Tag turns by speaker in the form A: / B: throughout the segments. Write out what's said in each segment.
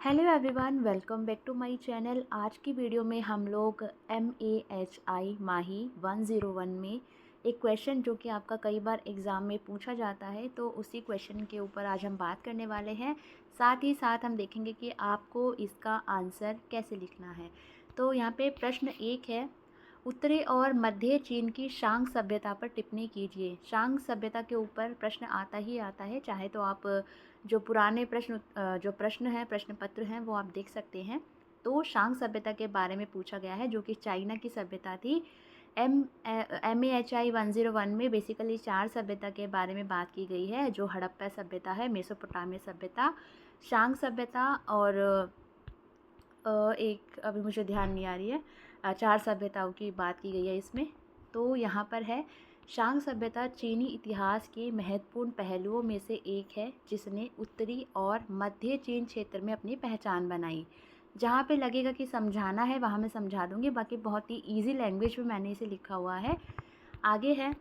A: Hello everyone, welcome back to my channel. आज की video में हम लोग MAHI माही 101 में एक क्वेश्चन जो कि आपका कई बार एग्ज़ाम में पूछा जाता है, तो उसी क्वेश्चन के ऊपर आज हम बात करने वाले हैं। साथ ही साथ हम देखेंगे कि आपको इसका आंसर कैसे लिखना है। तो यहाँ पे प्रश्न 1 है, उत्तरी और मध्य चीन की शांग सभ्यता पर टिप्पणी कीजिए। शांग सभ्यता के ऊपर प्रश्न आता ही आता है, चाहे तो आप जो पुराने प्रश्न हैं, प्रश्न पत्र हैं, वो आप देख सकते हैं। तो शांग सभ्यता के बारे में पूछा गया है, जो कि चाइना की सभ्यता थी। MAHI 101 में बेसिकली 4 सभ्यता के बारे में बात की गई है, जो हड़प्पा सभ्यता है, मेसोपोटामिया सभ्यता, शांग सभ्यता और एक अभी मुझे ध्यान नहीं आ रही है, 4 सभ्यताओं की बात की गई है इसमें। तो यहाँ पर है, शांग सभ्यता चीनी इतिहास के महत्वपूर्ण पहलुओं में से एक है, जिसने उत्तरी और मध्य चीन क्षेत्र में अपनी पहचान बनाई। जहाँ पे लगेगा कि समझाना है वहाँ मैं समझा दूँगी, बाकी बहुत ही ईजी लैंग्वेज में मैंने इसे लिखा हुआ है। आगे है,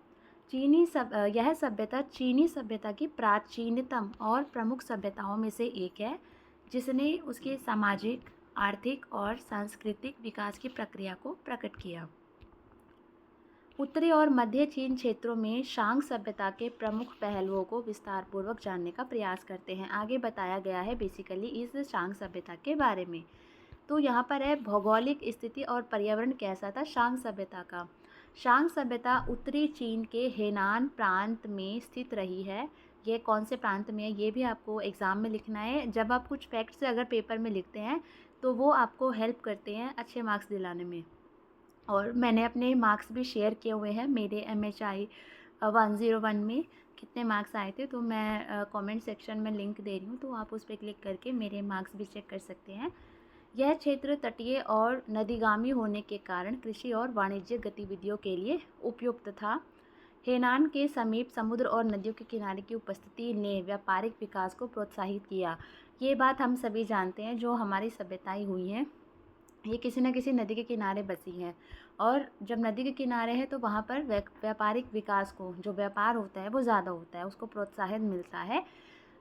A: यह सभ्यता चीनी सभ्यता की प्राचीनतम और प्रमुख सभ्यताओं में से एक है, जिसने उसके सामाजिक, आर्थिक और सांस्कृतिक विकास की प्रक्रिया को प्रकट किया। उत्तरी और मध्य चीन क्षेत्रों में शांग सभ्यता के प्रमुख पहलुओं को विस्तारपूर्वक जानने का प्रयास करते हैं। आगे बताया गया है बेसिकली इस शांग सभ्यता के बारे में। तो यहाँ पर है, भौगोलिक स्थिति और पर्यावरण कैसा था शांग सभ्यता का। शांग सभ्यता उत्तरी चीन के हेनान प्रांत में स्थित रही है। ये कौन से प्रांत में है ये भी आपको एग्ज़ाम में लिखना है। जब आप कुछ फैक्ट्स अगर पेपर में लिखते हैं तो वो आपको हेल्प करते हैं अच्छे मार्क्स दिलाने में। और मैंने अपने मार्क्स भी शेयर किए हुए हैं। मेरे MHI 101 में कितने मार्क्स आए थे, तो मैं कमेंट सेक्शन में लिंक दे रही हूँ, तो आप उस पर क्लिक करके मेरे मार्क्स भी चेक कर सकते हैं। यह क्षेत्र तटीय और नदीगामी होने के कारण कृषि और वाणिज्यिक गतिविधियों के लिए उपयुक्त था। हेनान के समीप समुद्र और नदियों के किनारे की उपस्थिति ने व्यापारिक विकास को प्रोत्साहित किया। ये बात हम सभी जानते हैं, जो हमारी सभ्यताएं हुई हैं ये किसी न किसी नदी के किनारे बसी हैं, और जब नदी के किनारे है तो वहाँ पर व्यापारिक विकास को, जो व्यापार होता है वो ज़्यादा होता है, उसको प्रोत्साहन मिलता है।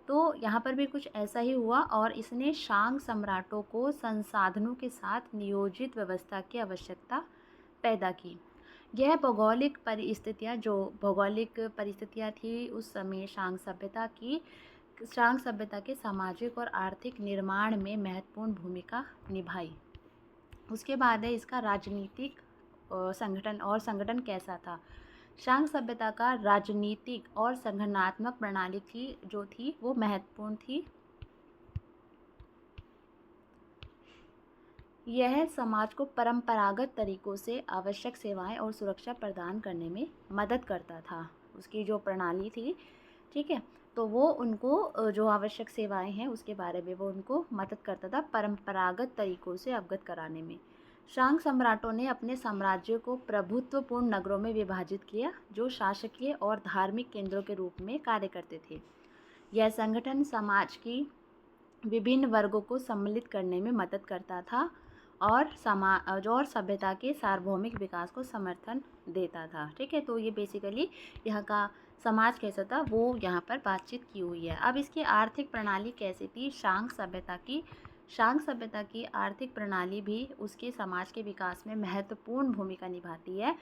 A: तो यहाँ पर भी कुछ ऐसा ही हुआ, और इसने शांग सम्राटों को संसाधनों के साथ नियोजित व्यवस्था की आवश्यकता पैदा की। यह भौगोलिक परिस्थितियाँ थी उस समय शांग सभ्यता के सामाजिक और आर्थिक निर्माण में महत्वपूर्ण भूमिका निभाई। उसके बाद है, इसका राजनीतिक संगठन कैसा था। शांग सभ्यता का राजनीतिक और संगठनात्मक प्रणाली जो थी वो महत्वपूर्ण थी। यह समाज को परंपरागत तरीकों से आवश्यक सेवाएं और सुरक्षा प्रदान करने में मदद करता था। उसकी जो प्रणाली थी, ठीक है, तो वो उनको जो आवश्यक सेवाएं हैं उसके बारे में वो उनको मदद करता था परंपरागत तरीकों से अवगत कराने में। शांग सम्राटों ने अपने साम्राज्य को प्रभुत्वपूर्ण नगरों में विभाजित किया, जो शासकीय और धार्मिक केंद्रों के रूप में कार्य करते थे। यह संगठन समाज की विभिन्न वर्गों को सम्मिलित करने में मदद करता था और समाज और सभ्यता के सार्वभौमिक विकास को समर्थन देता था। ठीक है, तो ये बेसिकली यहाँ का समाज कैसा था वो यहाँ पर बातचीत की हुई है। अब इसकी आर्थिक प्रणाली कैसी थी शांग सभ्यता की आर्थिक प्रणाली भी उसके समाज के विकास में महत्वपूर्ण भूमिका निभाती है।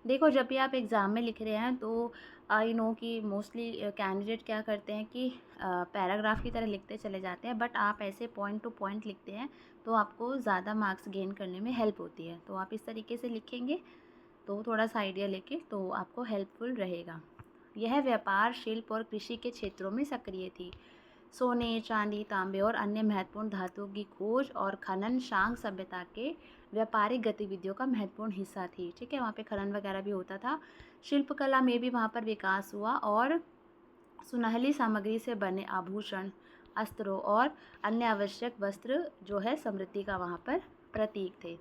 A: देखो, जब भी आप एग्ज़ाम में लिख रहे हैं तो आई नो कि मोस्टली कैंडिडेट क्या करते हैं कि पैराग्राफ की तरह लिखते चले जाते हैं, बट आप ऐसे पॉइंट टू पॉइंट लिखते हैं तो आपको ज़्यादा मार्क्स गेन करने में हेल्प होती है। तो आप इस तरीके से लिखेंगे तो थोड़ा सा आइडिया लेके तो आपको हेल्पफुल रहेगा। यह व्यापार, शिल्प और कृषि के क्षेत्रों में सक्रिय थी। सोने, चांदी, तांबे और अन्य महत्वपूर्ण धातुओं की खोज और खनन शांग सभ्यता के व्यापारिक गतिविधियों का महत्वपूर्ण हिस्सा थी। ठीक है, वहाँ पे खनन वगैरह भी होता था। शिल्पकला में भी वहाँ पर विकास हुआ, और सुनहली सामग्री से बने आभूषण, अस्त्रों और अन्य आवश्यक वस्त्र जो है समृद्धि का वहाँ पर प्रतीक थे।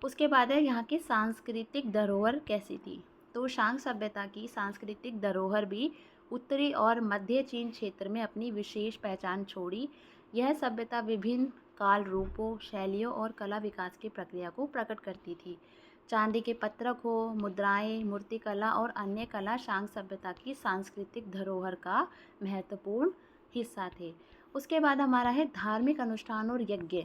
A: उसके बाद है, यहाँ की सांस्कृतिक धरोहर कैसी थी। तो शांग सभ्यता की सांस्कृतिक धरोहर भी उत्तरी और मध्य चीन क्षेत्र में अपनी विशेष पहचान छोड़ी। यह सभ्यता विभिन्न काल रूपों, शैलियों और कला विकास की प्रक्रिया को प्रकट करती थी। चांदी के पत्रक हो, मुद्राएं, मूर्तिकला और अन्य कला शांग सभ्यता की सांस्कृतिक धरोहर का महत्वपूर्ण हिस्सा थे। उसके बाद हमारा है धार्मिक अनुष्ठान और यज्ञ।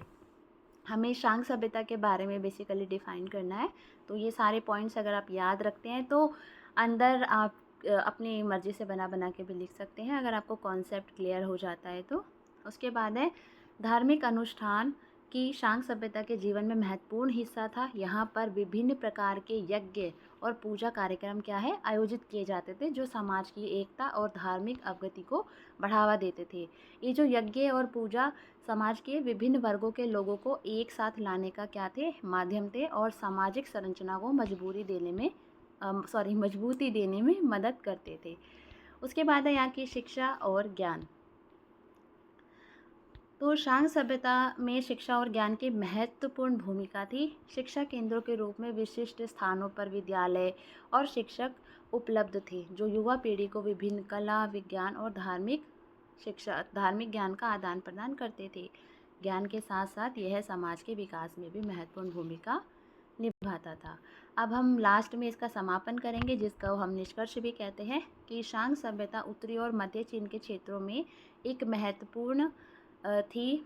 A: हमें शांग सभ्यता के बारे में बेसिकली डिफ़ाइन करना है। तो ये सारे पॉइंट्स अगर आप याद रखते हैं तो अंदर आप अपनी मर्ज़ी से बना के भी लिख सकते हैं, अगर आपको कॉन्सेप्ट क्लियर हो जाता है तो। उसके बाद है धार्मिक अनुष्ठान की शांग सभ्यता के जीवन में महत्वपूर्ण हिस्सा था। यहाँ पर विभिन्न प्रकार के यज्ञ और पूजा कार्यक्रम क्या है आयोजित किए जाते थे, जो समाज की एकता और धार्मिक अवगति को बढ़ावा देते थे। ये जो यज्ञ और पूजा समाज के विभिन्न वर्गों के लोगों को एक साथ लाने का क्या थे माध्यम थे, और सामाजिक संरचना को मजबूती देने में मदद करते थे। उसके बाद है यहाँ की शिक्षा और ज्ञान। तो शांग सभ्यता में शिक्षा और ज्ञान की महत्वपूर्ण भूमिका थी। शिक्षा केंद्रों के रूप में विशिष्ट स्थानों पर विद्यालय और शिक्षक उपलब्ध थे, जो युवा पीढ़ी को विभिन्न कला, विज्ञान और धार्मिक ज्ञान का आदान प्रदान करते थे। ज्ञान के साथ साथ यह समाज के विकास में भी महत्वपूर्ण भूमिका निभाता था। अब हम लास्ट में इसका समापन करेंगे, जिसका हम निष्कर्ष भी कहते हैं कि शांग सभ्यता उत्तरी और मध्य चीन के क्षेत्रों में एक महत्वपूर्ण थी,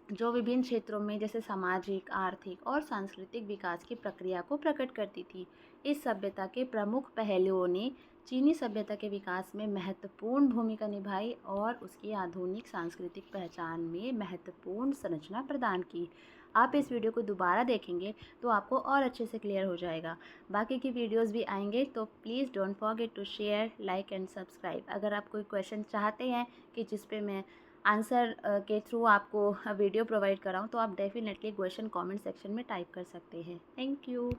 A: जो विभिन्न क्षेत्रों में जैसे सामाजिक, आर्थिक और सांस्कृतिक विकास की प्रक्रिया को प्रकट करती थी। इस सभ्यता के प्रमुख पहलुओं ने चीनी सभ्यता के विकास में महत्वपूर्ण भूमिका निभाई और उसकी आधुनिक सांस्कृतिक पहचान में महत्वपूर्ण संरचना प्रदान की। आप इस वीडियो को दोबारा देखेंगे तो आपको और अच्छे से क्लियर हो जाएगा। बाकी की वीडियोस भी आएंगे, तो please don't forget to share, like and subscribe. अगर आप कोई क्वेश्चन चाहते हैं कि जिस पे मैं आंसर के थ्रू आपको वीडियो प्रोवाइड कराऊँ, तो आप डेफिनेटली क्वेश्चन कमेंट सेक्शन में टाइप कर सकते हैं। Thank you.